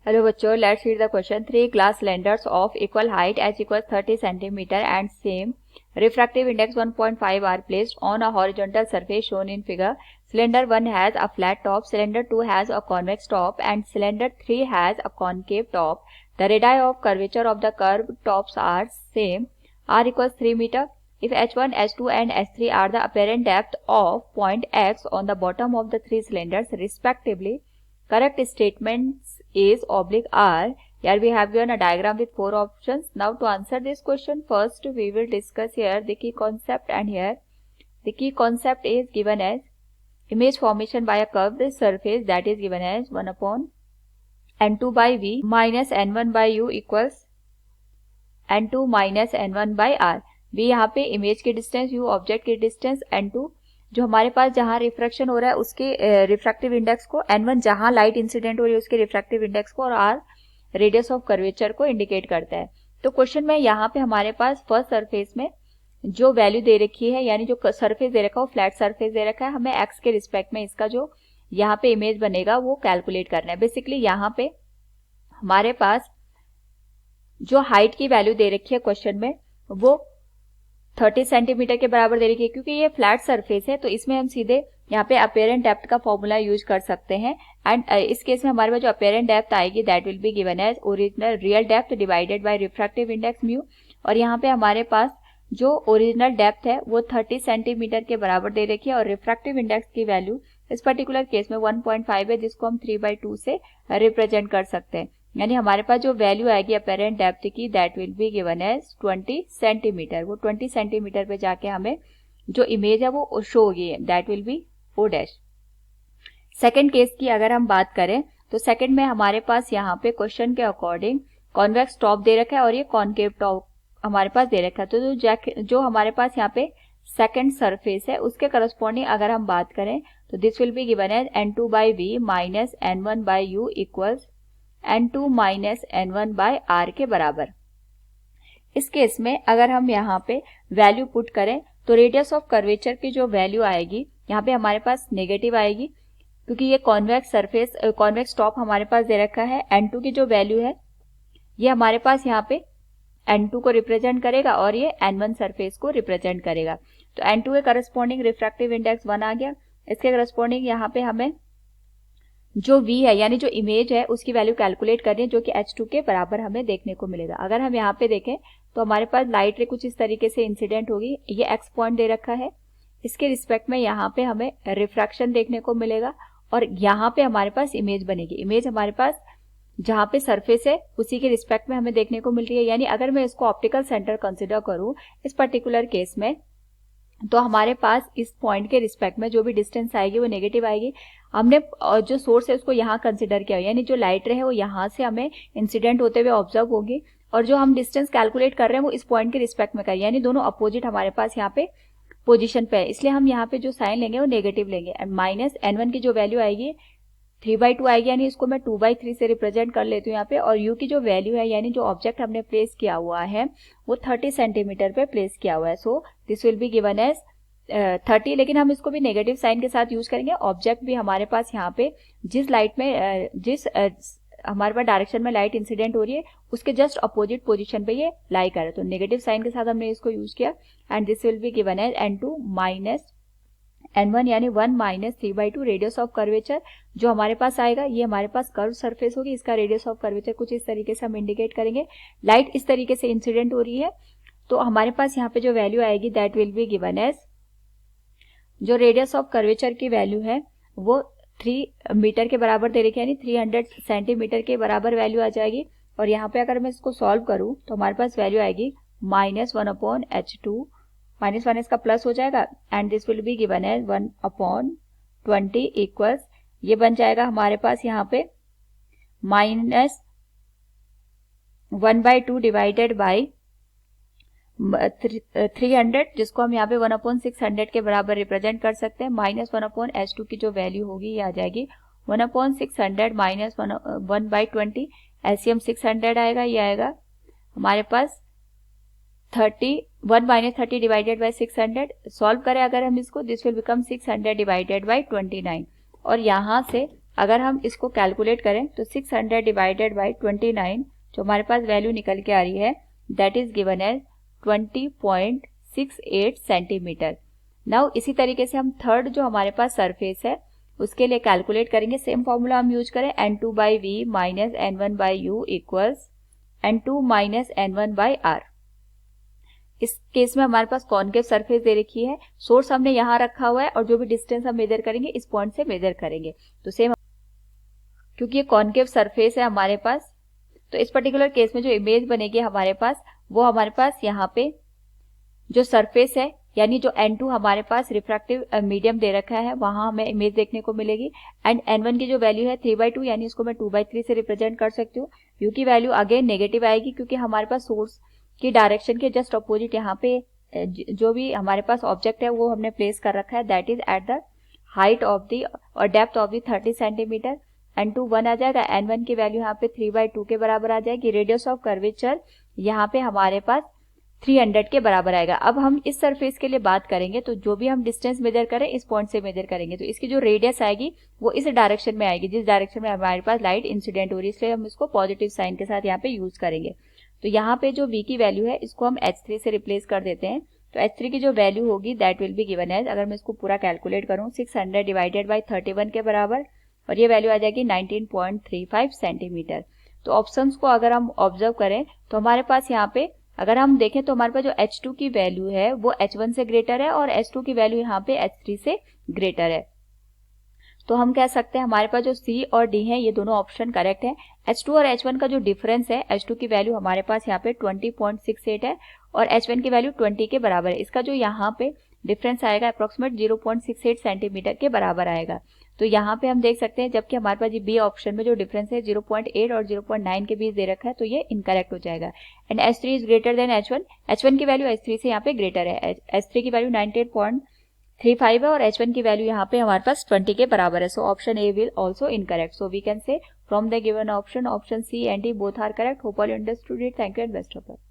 Hello बच्चों, let's read the question. Three glass cylinders of equal height H equals 30 centimetre and same refractive index 1.5 are placed on a horizontal surface shown in figure. Cylinder 1 has a flat top, cylinder 2 has a convex top, and cylinder 3 has a concave top. The radii of curvature of the curved tops are same. R equals 3 meter. If h1, h2 and h3 are the apparent depth of point X on the bottom of the three cylinders respectively, correct statements is oblique R. Here we have given a diagram with 4 options. Now to answer this question, first we will discuss here the key concept, and here the key concept is given as image formation by a curved surface, that is given as 1 upon n2 by v minus n1 by u equals n2 minus n1 by r. v यहाँ पे image की distance, u object की distance, n2 जो हमारे पास जहां refraction हो रहा है उसके रिफ्रैक्टिव इंडेक्स को, n1 जहां लाइट इंसिडेंट हो रही है उसके रिफ्रैक्टिव इंडेक्स को, और r रेडियस ऑफ कर्वेचर को इंडिकेट करता है. तो क्वेश्चन में यहाँ पे हमारे पास फर्स्ट सरफेस में जो वैल्यू दे रखी है, यानी जो सरफेस दे रखा है वो फ्लैट सरफेस दे रखा है, हमें एक्स के रिस्पेक्ट में इसका जो यहाँ पे इमेज बनेगा वो कैलकुलेट करना है. बेसिकली यहाँ पे हमारे पास जो हाइट की वैल्यू दे रखी है क्वेश्चन में वो 30 सेंटीमीटर के बराबर दे रखी है. क्योंकि ये फ्लैट सरफेस है तो इसमें हम सीधे यहाँ पे अपेरेंट डेप्थ का फॉर्मूला यूज कर सकते हैं. एंड इस केस में हमारे पास जो अपेरेंट डेप्थ आएगी that will be given as original real depth divided by refractive index mu. और यहाँ पे हमारे पास जो ओरिजिनल डेप्थ है वो 30 सेंटीमीटर के बराबर दे रखी है, और रिफ्रैक्टिव इंडेक्स की वैल्यू इस पर्टिकुलर केस में 1.5 है, जिसको हम 3/2 से रिप्रेजेंट कर सकते हैं. यानी हमारे पास जो वैल्यू आएगी अपेरेंट डेप्थ की that will be given as 20 centimetre. वो 20 सेंटीमीटर पे जाके हमें जो इमेज है वो शो होगी, that will be O dash. Second case की अगर हम बात करें तो सेकेंड में हमारे पास यहाँ पे क्वेश्चन के अकॉर्डिंग कॉन्वेक्स टॉप दे रखा है और ये कॉन्केव टॉप हमारे पास दे रखा है. तो जो हमारे पास यहाँ पे सेकेंड सरफेस है उसके करस्पॉन्डिंग अगर हम बात करें तो this will be given as n2 by V minus n1 by U equals n2 minus n1 by r के बराबर. इस केस में अगर हम यहाँ पे वैल्यू पुट करें तो रेडियस ऑफ कर्वेचर की जो वैल्यू आएगी यहाँ पे हमारे पास नेगेटिव आएगी, क्योंकि ये कॉन्वेक्स सरफेस कॉन्वेक्स टॉप हमारे पास दे रखा है. n2 की जो वैल्यू है ये हमारे पास यहाँ पे n2 को रिप्रेजेंट करेगा और ये n1 सरफेस को रिप्रेजेंट करेगा. तो n2 के करस्पॉन्डिंग रिफ्रैक्टिव इंडेक्स 1 आ गया. इसके करस्पॉन्डिंग यहाँ पे हमें जो v है यानी जो इमेज है उसकी वैल्यू कैलकुलेट करनी है, जो कि h2 के बराबर हमें देखने को मिलेगा. अगर हम यहाँ पे देखें तो हमारे पास लाइट रे कुछ इस तरीके से इंसिडेंट होगी. ये x पॉइंट दे रखा है, इसके रिस्पेक्ट में यहाँ पे हमें रिफ्रैक्शन देखने को मिलेगा और यहाँ पे हमारे पास इमेज बनेगी. इमेज हमारे पास जहाँ पे सरफेस है उसी के रिस्पेक्ट में हमें देखने को मिल रही है. यानी अगर मैं इसको ऑप्टिकल सेंटर कंसिडर करूँ इस पर्टिकुलर केस में तो हमारे पास इस पॉइंट के रिस्पेक्ट में जो भी डिस्टेंस आएगी वो नेगेटिव आएगी. हमने जो सोर्स है उसको यहाँ कंसिडर किया, यानी जो लाइट रे है वो यहाँ से हमें इंसिडेंट होते हुए ऑब्जर्व होगी, और जो हम डिस्टेंस कैलकुलेट कर रहे हैं वो इस पॉइंट के रिस्पेक्ट में करें. यानी दोनों अपोजिट हमारे पास यहाँ पे पोजीशन पे है, इसलिए हम यहाँ पे जो साइन लेंगे वो नेगेटिव लेंगे. एंड माइनस n1 की जो वैल्यू आएगी 3/2 आएगी, यानी इसको मैं 2/3 से रिप्रेजेंट कर लेती हूँ यहाँ पे. और u की जो वैल्यू है यानी जो ऑब्जेक्ट हमने प्लेस किया हुआ है वो 30 सेंटीमीटर पे प्लेस किया हुआ है. So this will be given as 30, लेकिन हम इसको भी नेगेटिव साइन के साथ यूज करेंगे. ऑब्जेक्ट भी हमारे पास यहाँ पे जिस लाइट में जिस हमारे पास डायरेक्शन में लाइट इंसिडेंट हो रही है उसके जस्ट अपोजिट पोजीशन पे ये लाई कर रहा है, तो नेगेटिव साइन के साथ हमने इसको यूज किया. And this will be given as n2 minus n1 यानी 1 माइनस 3/2 रेडियस ऑफ कर्वेचर जो हमारे पास आएगा. ये हमारे पास कर्व सरफेस होगी, इसका रेडियस ऑफ कर्वेचर कुछ इस तरीके से हम इंडिकेट करेंगे. लाइट इस तरीके से इंसिडेंट हो रही है तो हमारे पास यहाँ पे जो वैल्यू आएगी that will be given as, जो रेडियस ऑफ कर्वेचर की वैल्यू है वो 3 मीटर के बराबर दे रखी है, यानी 300 सेंटीमीटर के बराबर वैल्यू आ जाएगी. और यहाँ पे अगर मैं इसको सॉल्व करूँ तो हमारे पास वैल्यू आएगी -1 अपॉन h2, -1 इसका प्लस हो जाएगा and this will be given as 1 upon 20 equals, ये बन जाएगा हमारे पास यहाँ पे -1/2 डिवाइडेड बाई 300, जिसको हम यहाँ पे 1/600 के बराबर रिप्रेजेंट कर सकते हैं. -1 अपॉन h2 की जो वैल्यू होगी ये आ जाएगी 1/600 माइनस 1/20, एलसीएम 600 आएगा. ये आएगा हमारे पास 1 माइनस 30 डिवाइडेड बाई 600. सॉल्व करें अगर हम इसको, this will become 600 divided by 29. और यहाँ से अगर हम इसको कैलकुलेट करें तो 600 डिवाइडेड बाई 29 जो हमारे पास वैल्यू निकल के आ रही है that is given as 20.68 centimetre. Now इसी तरीके से हम थर्ड जो हमारे पास सरफेस है उसके लिए कैलकुलेट करेंगे। सेम फॉर्मूला हम यूज करें n2 by V minus n1 by U equals n2 minus n1 by R. इस केस में हमारे पास कॉनकेव सरफेस दे रखी है, सोर्स हमने यहाँ रखा हुआ है और जो भी डिस्टेंस हम मेजर करेंगे इस पॉइंट से मेजर करेंगे। तो सेम क्योंकि ये कॉनकेव सरफेस है हमारे पास, तो इस पर्टिकुलर केस में जो इमेज बनेगी हमारे पास वो हमारे पास यहाँ पे जो सरफेस है यानी जो n2 हमारे पास रिफ्रैक्टिव मीडियम दे रखा है वहां हमें इमेज देखने को मिलेगी। एंड n1 की जो वैल्यू है 3/2 यानी इसको मैं 2/3 से रिप्रेजेंट कर सकती हूँ। यू की वैल्यू अगेन नेगेटिव आएगी क्योंकि हमारे पास सोर्स की डायरेक्शन के जस्ट अपोजिट यहाँ पे जो भी हमारे पास ऑब्जेक्ट है वो हमने प्लेस कर रखा है that is at the height of the और depth of the 30 centimetre. n2 1 आ जाएगा, n1 की वैल्यू यहाँ पे 3/2 के बराबर आ जाएगी। रेडियस ऑफ कर्वेचर यहाँ पे हमारे पास 300 के बराबर आएगा। अब हम इस सरफेस के लिए बात करेंगे तो जो भी हम डिस्टेंस मेजर करें इस पॉइंट से मेजर करेंगे तो इसकी जो रेडियस आएगी वो इस डायरेक्शन में आएगी जिस डायरेक्शन में हमारे पास लाइट इंसिडेंट हो रही है, इसलिए हम इसको पॉजिटिव साइन के साथ यहाँ पे यूज करेंगे। तो यहाँ पे जो v की वैल्यू है इसको हम h3 से रिप्लेस कर देते हैं। तो h3 की जो वैल्यू होगी that will be given as, अगर मैं इसको पूरा कैलकुलेट करूँ 600 डिवाइडेड बाई 31 के बराबर और ये वैल्यू आ जाएगी 19.35 सेंटीमीटर। तो ऑप्शंस को अगर हम ऑब्जर्व करें तो हमारे पास यहाँ पे अगर हम देखें तो हमारे पास जो h2 की वैल्यू है वो h1 से ग्रेटर है और h2 की वैल्यू यहाँ पे h3 से ग्रेटर है। तो हम कह सकते हैं हमारे पास जो C और D है ये दोनों ऑप्शन करेक्ट है। H2 और H1 का जो डिफरेंस है, H2 की वैल्यू हमारे पास यहाँ पे 20.68 है और H1 की वैल्यू 20 के बराबर है। इसका जो यहाँ पे डिफरेंस आएगा अप्रोक्सीमेट 0.68 सेंटीमीटर के बराबर आएगा। तो यहाँ पे हम देख सकते हैं जबकि हमारे पास ये बी ऑप्शन में जो डिफरेंस है 0.8 और 0.9 के बीच दे रखा है तो ये इनकरेक्ट हो जाएगा। And H3 is greater than H1, H1 की वैल्यू H3 से यहाँ पे ग्रेटर है। H3 की वैल्यू 19.35 है और H1 की वैल्यू यहाँ पे हमारे पास 20 के बराबर है। So option A will also incorrect. So we can say from the given option C and D both are correct. Hope all you understood it. Thank you and best of luck.